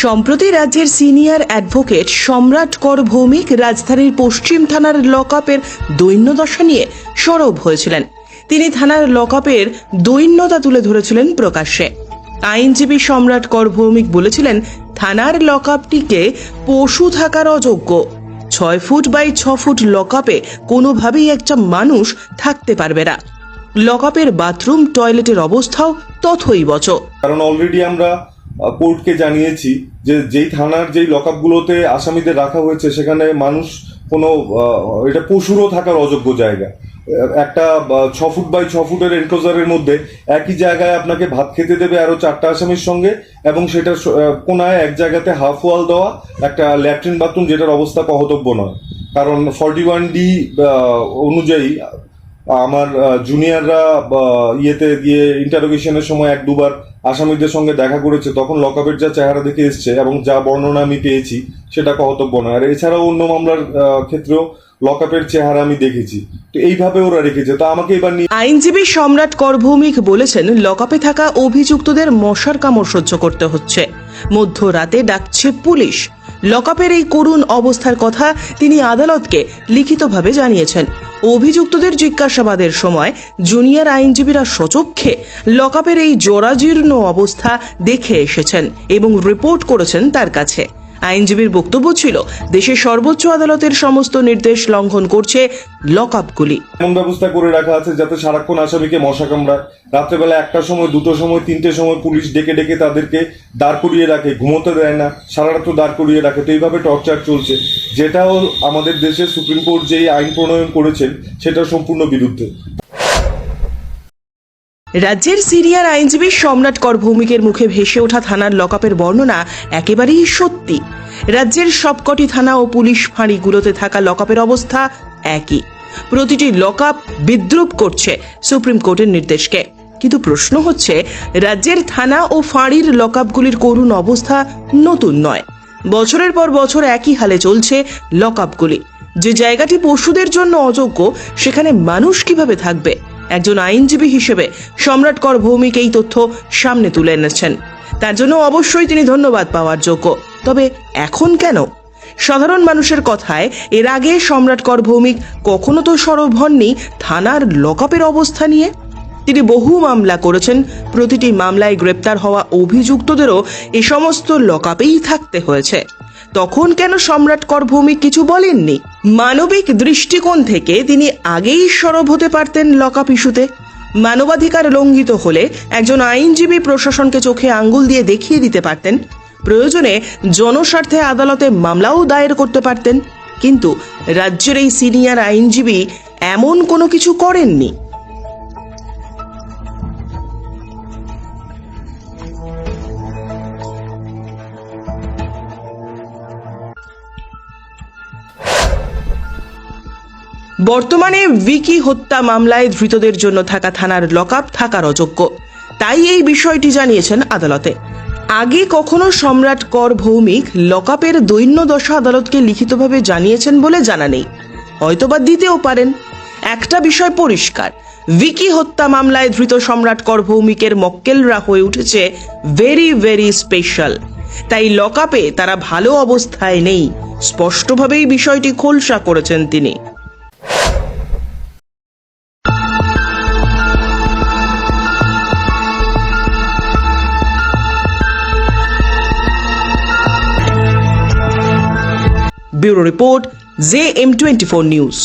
সম্প্রতি রাজ্যের senior advocate সম্রাট কর ভৌমিক রাজধানীর পশ্চিম থানার লকআপের দৈন্যদশা নিয়ে সরব হয়েছিলেন। তিনি থানার লকআপের দৈন্যতা তুলে ধরেছিলেন প্রকাশ্যে। আইনজীবী সম্রাট কর ভৌমিক বলেছিলেন, থানার লকআপটিকে পশু থাকার অযোগ্য। 6 ফুট বাই 6 ফুট লকআপে কোনোভাবেই একটা মানুষ থাকতে পারবে না। লকআপের বাথরুম টয়লেটের অবস্থাও তথৈবচ। কারণ অলরেডি আমরা কোর্টকে জানিয়েছি যে যেই থানার যেই লকআপগুলোতে আসামিদের রাখা হয়েছে সেখানে মানুষ কোনো এটা পশুরও থাকার অযোগ্য জায়গা। একটা 6 ফুট বাই 6 ফুটের এনক্লোজারের মধ্যে একই জায়গায় আপনাকে ভাত খেতে দেবে আরো 4টা আসামির সঙ্গে, এবং সেটার কোনায় এক জায়গাতে হাফ ওয়াল দেওয়া একটা ল্যাট্রিন বাথরুম, যেটার অবস্থা কহতব্য নয়। কারণ 41D অনুযায়ী আমার জুনিয়ররা ইয়েতে গিয়ে ইন্টারোগেশনের সময় 1-2 বার আসামিদের সঙ্গে দেখা করেছে, তখন লকআপের যা চেহারা দেখে এসছে এবং যা বর্ণনা আমি পেয়েছি সেটা কহতব্য নয়। আর এছাড়াও অন্য মামলার ক্ষেত্রেও লকআপের চেহারা আমি দেখেছি, তো এইভাবে ওরা রেখেছে। তো আমাকে এবার আইনজীবী সম্রাট কর ভৌমিক বলেছেন, লকআপে থাকা অভিযুক্তদের মশার কামড় সহ্য করতে হচ্ছে, মধ্যরাতে ডাকছে পুলিশ। লকআপের এই করুণ অবস্থার কথা তিনি আদালতকে লিখিতভাবে জানিয়েছেন। অভিযুক্তদের জিজ্ঞাসাবাদের সময় জুনিয়র আইনজীবীরা সচক্ষে লকআপের এই জরাজীর্ণ অবস্থা দেখে এসেছেন এবং রিপোর্ট করেছেন তার কাছে। আইনজীবীর বক্তব্য ছিল, দেশের সর্বোচ্চ আদালতের সমস্ত নির্দেশ লঙ্ঘন করছে লকআপগুলি। এমন ব্যবস্থা করে রাখা আছে যাতে সারাক্ষণ আসামিকে মশা কামড়ায়। রাত্রেবেলা 1টার সময়, 2টোর সময়, 3টের সময় পুলিশ ডেকে ডেকে তাদেরকে দাঁড় করিয়ে রাখে, ঘুমোতে দেয় না, সারা রাত দাঁড় করিয়ে রাখে। তো এইভাবে টর্চার চলছে, যেটাও আমাদের দেশে সুপ্রিম কোর্ট যেই আইন প্রণয়ন করেছেন সেটা সম্পূর্ণ বিরুদ্ধে। রাজ্যের সিনিয়র আইনজীবী সম্রাট কর ভৌমিকের মুখে ভেসে ওঠা থানার লকআপের বর্ণনা একেবারেই সত্যি। রাজ্যের সবকটি থানা ও পুলিশ ফাঁড়িগুলোতে থাকা লকআপের অবস্থা একই। প্রতিটি লকআপ বিদ্রূপ করছে সুপ্রিম কোর্টের নির্দেশকে। কিন্তু প্রশ্ন হচ্ছে, রাজ্যের থানা ও ফাঁড়ির লকআপগুলির করুণ অবস্থা নতুন নয়। বছরের পর বছর একই হালে চলছে লকআপগুলি। যে জায়গাটি পশুদের জন্য অযোগ্য, সেখানে মানুষ কিভাবে থাকবে? একজন আইনজীবী হিসেবে সম্রাট কর ভৌমিক এই তথ্য সামনে তুলে এনেছেন। তার জন্য অবশ্যই তিনি ধন্যবাদ পাওয়ার যোগ্য। তবে এখন কেন? সাধারণ মানুষের কথায় এর আগে সম্রাট কর ভৌমিক কখনো তো সরব হননি থানার লকআপের অবস্থা নিয়ে। তিনি বহু মামলা করেছেন, প্রতিটি মামলায় গ্রেপ্তার হওয়া অভিযুক্তদেরও এ সমস্ত লকআপেই থাকতে হয়েছে। তখন কেন সম্রাট কর ভৌমিক কিছু বলেননি? মানবিক দৃষ্টিকোণ থেকে তিনি আগেই সরব হতে পারতেন লকআপ ইস্যুতে। মানবাধিকার লঙ্ঘিত হলে একজন আইনজীবী প্রশাসনকে চোখে আঙ্গুল দিয়ে দেখিয়ে দিতে পারতেন। প্রয়োজনে জনস্বার্থে আদালতে মামলাও দায়ের করতে পারতেন। কিন্তু রাজ্যের এই সিনিয়র আইনজীবী এমন কোনো কিছু করেননি। বর্তমানে ভিকি হত্যা মামলায় ধৃতদের জন্য থাকা থানার লকআপ থাকার অযোগ্য, তাই এই বিষয়টি জানিয়েছেন আদালতে। আগে কখনো সম্রাট কর ভৌমিক লকআপের দৈন্যদশা আদালতকে লিখিতভাবে জানিয়েছেন বলে জানা নেই, হয়তোবা দিতেও পারেন। একটা বিষয় পরিষ্কার, ভিকি হত্যা মামলায় ধৃত সম্রাট কর ভৌমিকের মক্কেলরা হয়ে উঠেছে ভেরি ভেরি স্পেশাল। তাই লকআপে তারা ভালো অবস্থায় নেই, স্পষ্টভাবেই বিষয়টি খোলসা করেছেন তিনি। Bureau report, JM24 news.